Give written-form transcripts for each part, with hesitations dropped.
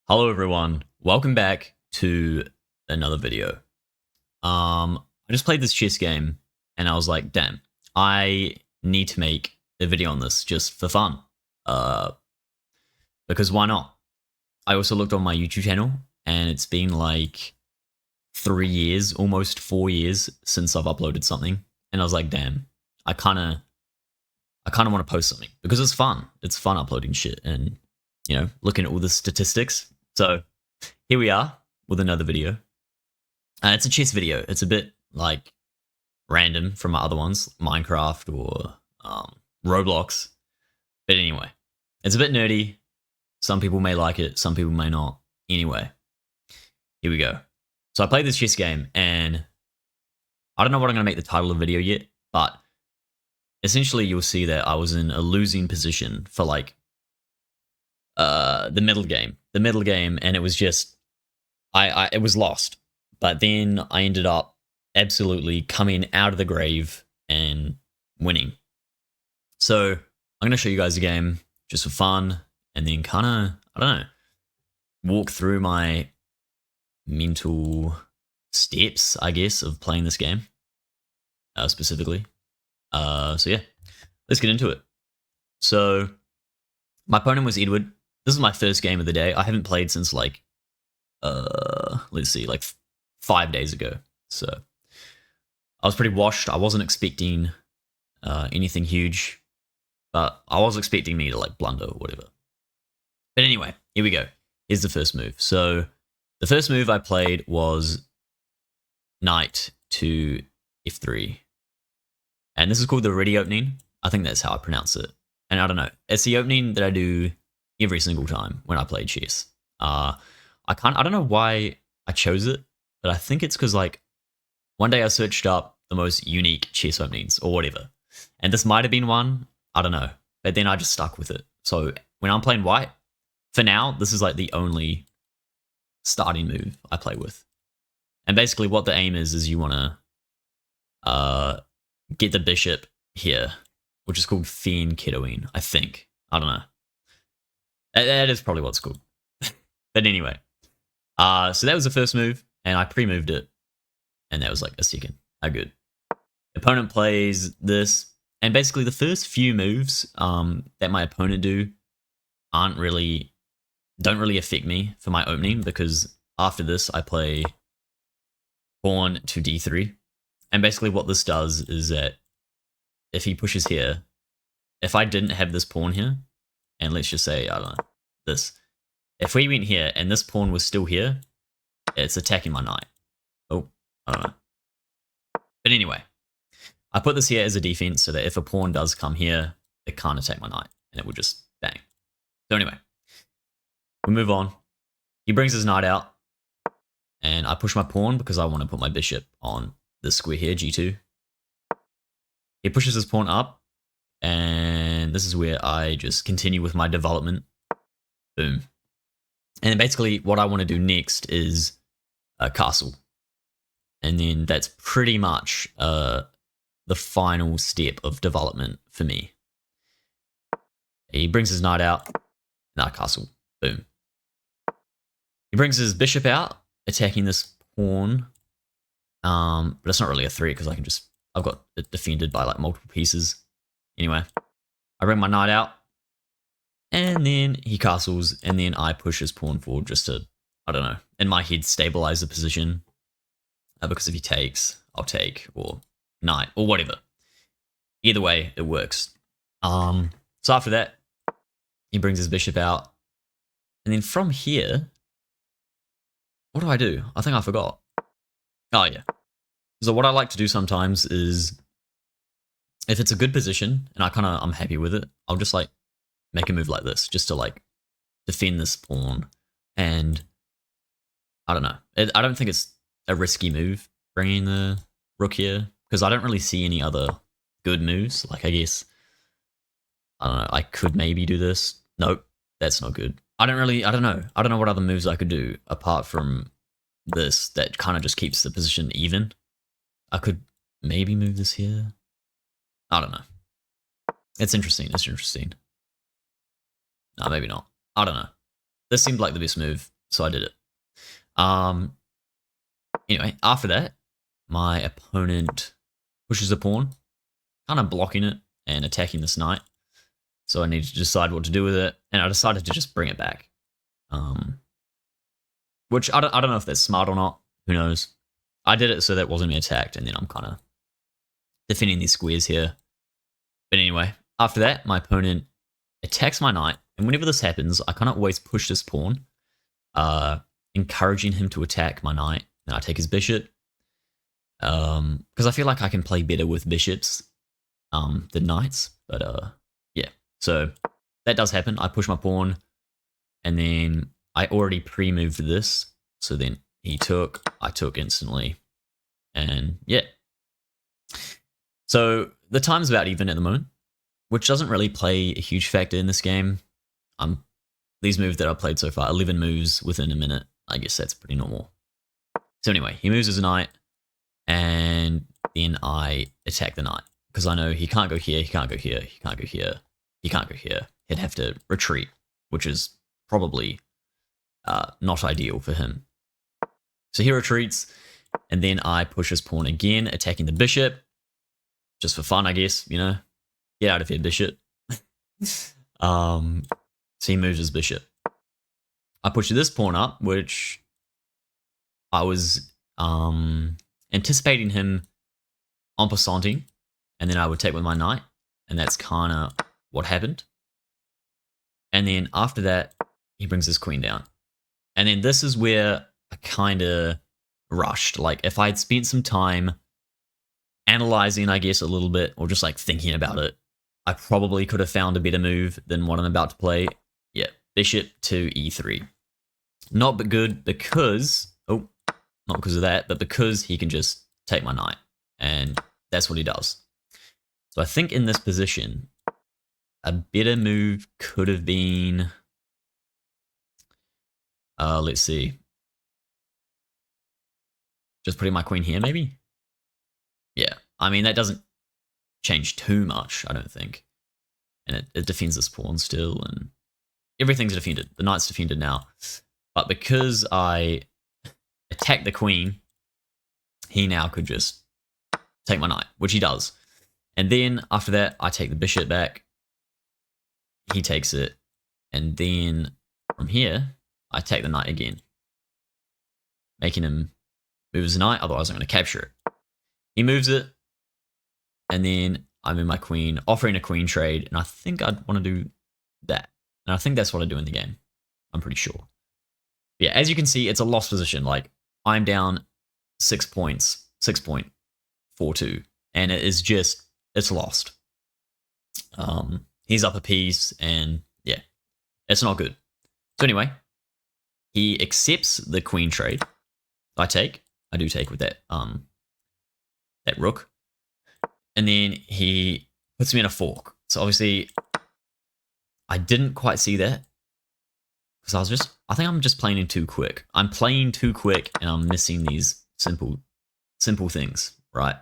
Hello everyone, welcome back to another video. I just played this chess game and I was like, damn, I need to make a video on this just for fun. Because why not? I also looked on my YouTube channel and it's been like 3 years, almost 4 years since I've uploaded something. And I was like, damn, I kind of want to post something because it's fun. It's fun uploading shit and, looking at all the statistics. So here we are with another video. It's a chess video. It's a bit like random from my other ones, Minecraft or Roblox. But anyway, it's a bit nerdy. Some people may like it. Some people may not. Anyway, here we go. So I played this chess game and I don't know what I'm going to make the title of the video yet, but essentially you'll see that I was in a losing position for like the middle game, and it was just it was lost. But then I ended up absolutely coming out of the grave and winning. So I'm gonna show you guys the game just for fun, and then kind of, I don't know, walk through my mental steps, I guess, of playing this game specifically. So yeah, let's get into it. So my opponent was Edward. This is my first game of the day. I haven't played since like, let's see, like 5 days ago. So I was pretty washed. I wasn't expecting anything huge, but I was expecting me to like blunder or whatever. But anyway, here we go. Here's the first move. So the first move I played was knight to f3. And this is called the ready opening. I think that's how I pronounce it. And I don't know. It's the opening that I do every single time when I play chess. I don't know why I chose it, but I think it's because like one day I searched up the most unique chess openings or whatever. And this might have been one. I don't know. But then I just stuck with it. So when I'm playing white, for now, this is like the only starting move I play with. And basically what the aim is you want to get the bishop here, which is called Fen Kiddoing, I think. I don't know. That is probably what it's called. But anyway, so that was the first move, and I pre-moved it, and that was like a second. How good. Opponent plays this, and basically the first few moves that my opponent do don't really affect me for my opening, because after this I play pawn to d3, and basically what this does is that if he pushes here, if I didn't have this pawn here, and let's just say, I don't know, this. If we went here and this pawn was still here, it's attacking my knight. Oh, I don't know. But anyway, I put this here as a defense so that if a pawn does come here, it can't attack my knight, and it will just bang. So anyway, we move on. He brings his knight out, and I push my pawn because I want to put my bishop on this square here, g2. He pushes his pawn up, and this is where I just continue with my development. Boom. And then basically what I want to do next is a castle. And then that's pretty much the final step of development for me. He brings his knight out. Now castle. Boom. He brings his bishop out, attacking this pawn. But it's not really a threat because I've got it defended by like multiple pieces. Anyway, I bring my knight out, and then he castles, and then I push his pawn forward just to, I don't know, in my head, stabilize the position. Because if he takes, I'll take, or knight, or whatever. Either way, it works. So after that, he brings his bishop out, and then from here, what do I do? I think I forgot. Oh yeah. So what I like to do sometimes is, if it's a good position and I'm happy with it, I'll just like make a move like this just to like defend this pawn. And I don't know. I don't think it's a risky move bringing the rook here because I don't really see any other good moves. Like I guess, I don't know. I could maybe do this. Nope, that's not good. I don't know. I don't know what other moves I could do apart from this that kind of just keeps the position even. I could maybe move this here. I don't know. It's interesting. No, maybe not. I don't know. This seemed like the best move. So I did it. Anyway, after that, my opponent pushes a pawn, kind of blocking it and attacking this knight. So I needed to decide what to do with it, and I decided to just bring it back. Which I don't know if that's smart or not. Who knows? I did it so that it wasn't being attacked, and then I'm kind of defending these squares here. But anyway, after that, my opponent attacks my knight, and whenever this happens, I kind of always push this pawn, encouraging him to attack my knight. Then I take his bishop, because I feel like I can play better with bishops than knights. But yeah, so that does happen. I push my pawn, and then I already pre-moved this, so then he took, I took instantly, and yeah. So the time's about even at the moment, which doesn't really play a huge factor in this game. These moves that I've played so far, 11 moves within a minute, I guess that's pretty normal. So anyway, he moves his knight, and then I attack the knight, because I know he can't go here, he can't go here, he can't go here, he can't go here. He'd have to retreat, which is probably not ideal for him. So he retreats, and then I push his pawn again, attacking the bishop, just for fun, I guess, you know. Get out of here, bishop. So he moves his bishop. I push this pawn up, which I was anticipating him en passanting, and then I would take with my knight, and that's kind of what happened. And then after that, he brings his queen down. And then this is where I kind of rushed. Like, if I'd spent some time analyzing, I guess, a little bit, or just like thinking about it, I probably could have found a better move than what I'm about to play. Yeah, bishop to e3. Not but good because, oh, not because of that, but because he can just take my knight. And that's what he does. So I think in this position, a better move could have been, let's see, just putting my queen here, maybe? Yeah, I mean, that doesn't change too much, I don't think. And it defends this pawn still, and everything's defended. The knight's defended now. But because I attacked the queen, he now could just take my knight, which he does. And then after that, I take the bishop back. He takes it. And then from here, I take the knight again, making him move his knight, otherwise I'm going to capture it. He moves it, and then I move my queen, offering a queen trade, and I think I'd want to do that. And I think that's what I do in the game. I'm pretty sure. Yeah, as you can see, it's a lost position. Like, I'm down 6 points, 6.42, and it is just, it's lost. He's up a piece, and yeah, it's not good. So anyway, he accepts the queen trade. I do take with that that rook, and then he puts me in a fork. So obviously, I didn't quite see that because I think I'm just playing in too quick. I'm playing too quick, and I'm missing these simple things, right?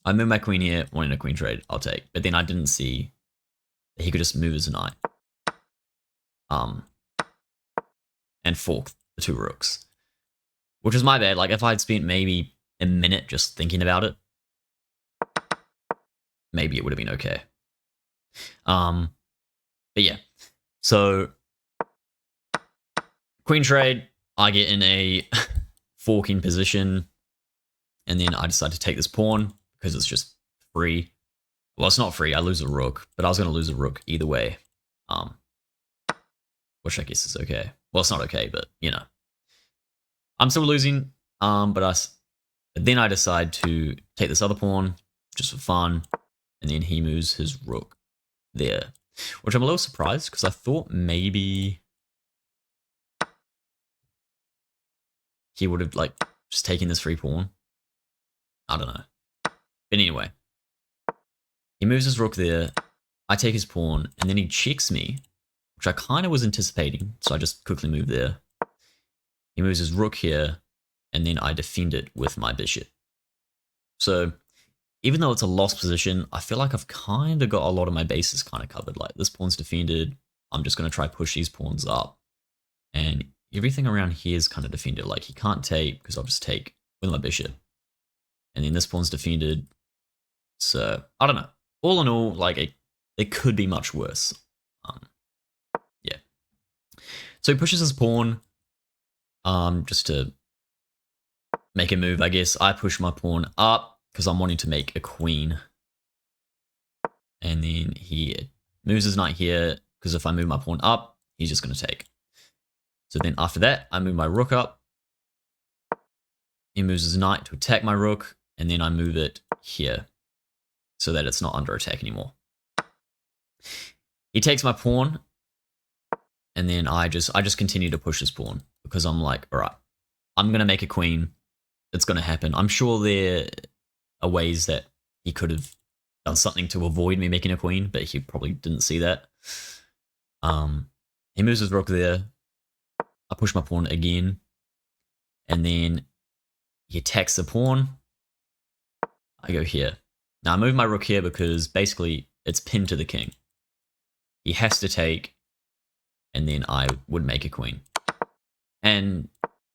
I move my queen here, wanting a queen trade, I'll take. But then I didn't see that he could just move his knight. And fork the two rooks. Which is my bad. Like, if I'd spent maybe a minute just thinking about it, maybe it would have been okay. But yeah. So, queen trade, I get in a forking position, and then I decide to take this pawn because it's just free. Well, it's not free. I lose a rook, but I was going to lose a rook either way. Which I guess is okay. Well, it's not okay, but you know, I'm still losing. But then I decide to take this other pawn just for fun, and then he moves his rook there, which I'm a little surprised because I thought maybe he would have like just taken this free pawn. I don't know. But anyway, he moves his rook there. I take his pawn, and then he checks me, which I kind of was anticipating, so I just quickly move there. He moves his rook here, and then I defend it with my bishop. So, even though it's a lost position, I feel like I've kind of got a lot of my bases kind of covered. Like, this pawn's defended. I'm just going to try push these pawns up. And everything around here is kind of defended. Like he can't take because I'll just take with my bishop, and then this pawn's defended. So I don't know. All in all, like it could be much worse. Yeah. So he pushes his pawn, just to make a move. I guess I push my pawn up because I'm wanting to make a queen, and then he moves his knight here because if I move my pawn up, he's just going to take. So then after that, I move my rook up. He moves his knight to attack my rook, and then I move it here so that it's not under attack anymore. He takes my pawn, and then I just continue to push his pawn because I'm like, all right, I'm going to make a queen. It's going to happen. I'm sure there are ways that he could have done something to avoid me making a queen, but he probably didn't see that. He moves his rook there. I push my pawn again, and then he attacks the pawn. I go here. Now I move my rook here because basically it's pinned to the king. He has to take, and then I would make a queen. And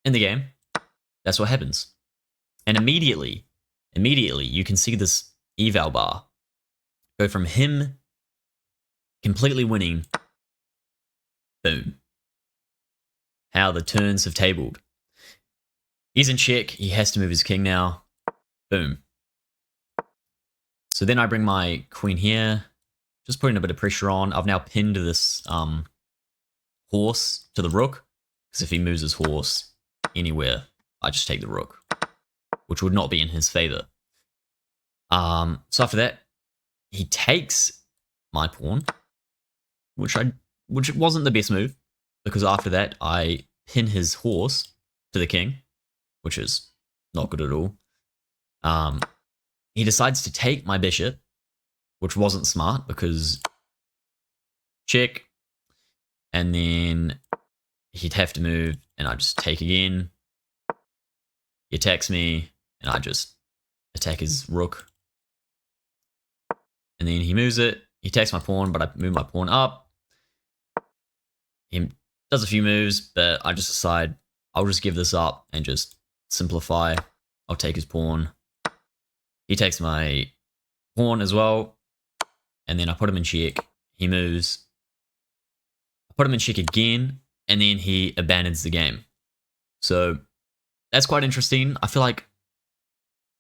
in the game, that's what happens. And immediately you can see this eval bar go from him completely winning, boom. How the turns have tabled. He's in check. He has to move his king now. Boom. So then I bring my queen here, just putting a bit of pressure on. I've now pinned this horse to the rook, because if he moves his horse anywhere, I just take the rook, which would not be in his favor. So after that, he takes my pawn, which wasn't the best move, because after that I pin his horse to the king, which is not good at all. He decides to take my bishop, which wasn't smart because check, and then he'd have to move, and I just take again. He attacks me, and I just attack his rook. And then he moves it. He takes my pawn, but I move my pawn up. He does a few moves, but I just decide I'll just give this up and just simplify. I'll take his pawn. He takes my pawn as well, and then I put him in check. He moves. I put him in check again, and then he abandons the game. So that's quite interesting. I feel like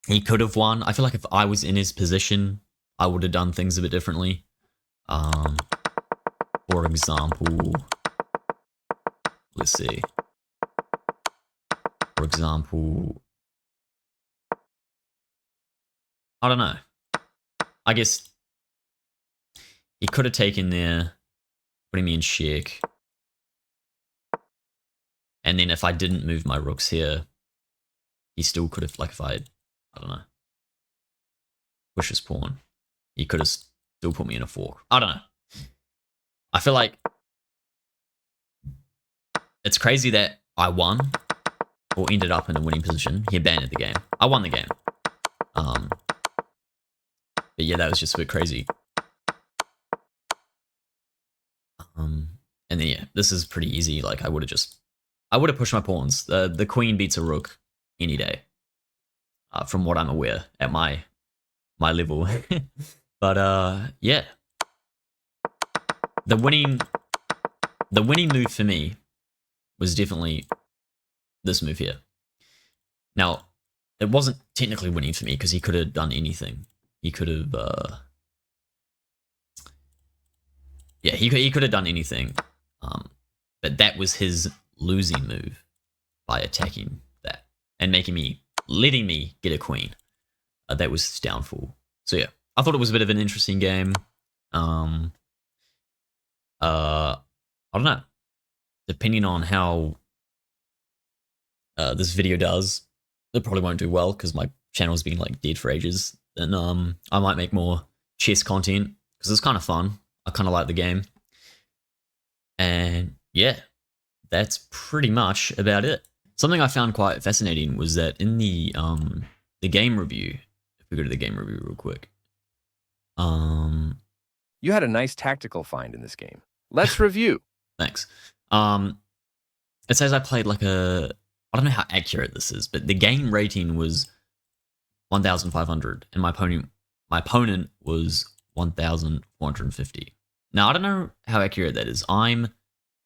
he could have won. I feel like if I was in his position, I would have done things a bit differently. For example, let's see. For example, I don't know. I guess he could have taken there, putting me in check. And then if I didn't move my rooks here, he still could have, like if I don't know, push his pawn, he could have still put me in a fork. I don't know. I feel like it's crazy that I won or ended up in a winning position. He abandoned the game. I won the game. But yeah, that was just a bit crazy. And then yeah, this is pretty easy. Like I would have pushed my pawns. The queen beats a rook any day. From what I'm aware at my level. But yeah. The winning move for me was definitely this move here. Now, it wasn't technically winning for me because he could have done anything. He could have yeah, he could have done anything. But that was his losing move by attacking that and letting me get a queen. That was his downfall. So yeah, I thought it was a bit of an interesting game. I don't know. Depending on how this video does, it probably won't do well because my channel's been like dead for ages. And I might make more chess content because it's kind of fun. I kind of like the game. And yeah, that's pretty much about it. Something I found quite fascinating was that in the game review, if we go to the game review real quick. You had a nice tactical find in this game. Let's review. Thanks. It says I played like a, I don't know how accurate this is, but the game rating was 1,500 and my opponent was 1,450. Now I don't know how accurate that is. I'm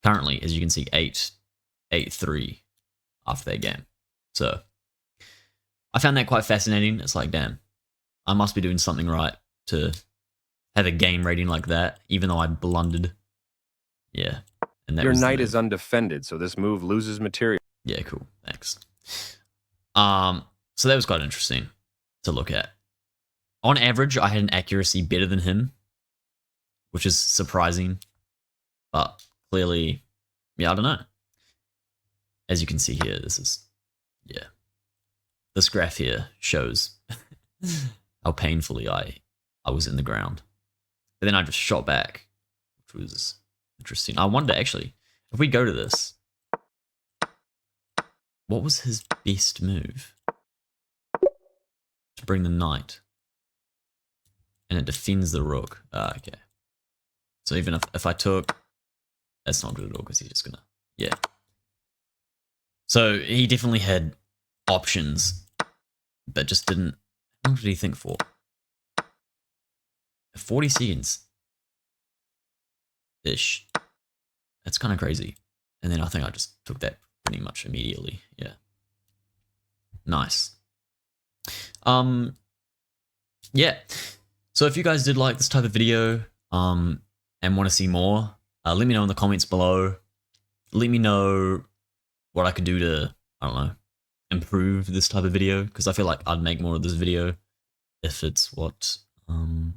currently, as you can see, 8-3 after their game. So I found that quite fascinating. It's like, damn, I must be doing something right to have a game rating like that, even though I blundered. Yeah. And that Your was knight is undefended, so this move loses material. Yeah, cool. Thanks. So that was quite interesting to look at. On average, I had an accuracy better than him, which is surprising. But clearly, yeah, I don't know. As you can see here, this is, yeah. This graph here shows how painfully I was in the ground. But then I just shot back, which was interesting. I wonder, actually, if we go to this, what was his best move? To bring the knight. And it defends the rook. Ah, okay. So even if I took... That's not good at all, because he's just gonna... Yeah. So he definitely had options, but just didn't... How long did he think for? 40 seconds. Ish. That's kind of crazy. And then I think I just took that pretty much immediately. Yeah. Nice. Yeah. So if you guys did like this type of video, and want to see more, let me know in the comments below. Let me know what I could do to, I don't know, improve this type of video, because I feel like I'd make more of this video if it's what, I don't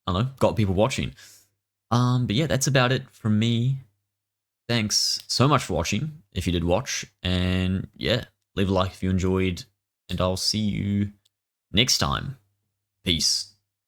know, got people watching. But yeah, that's about it from me. Thanks so much for watching, if you did watch, and yeah, leave a like if you enjoyed, and I'll see you next time. Peace.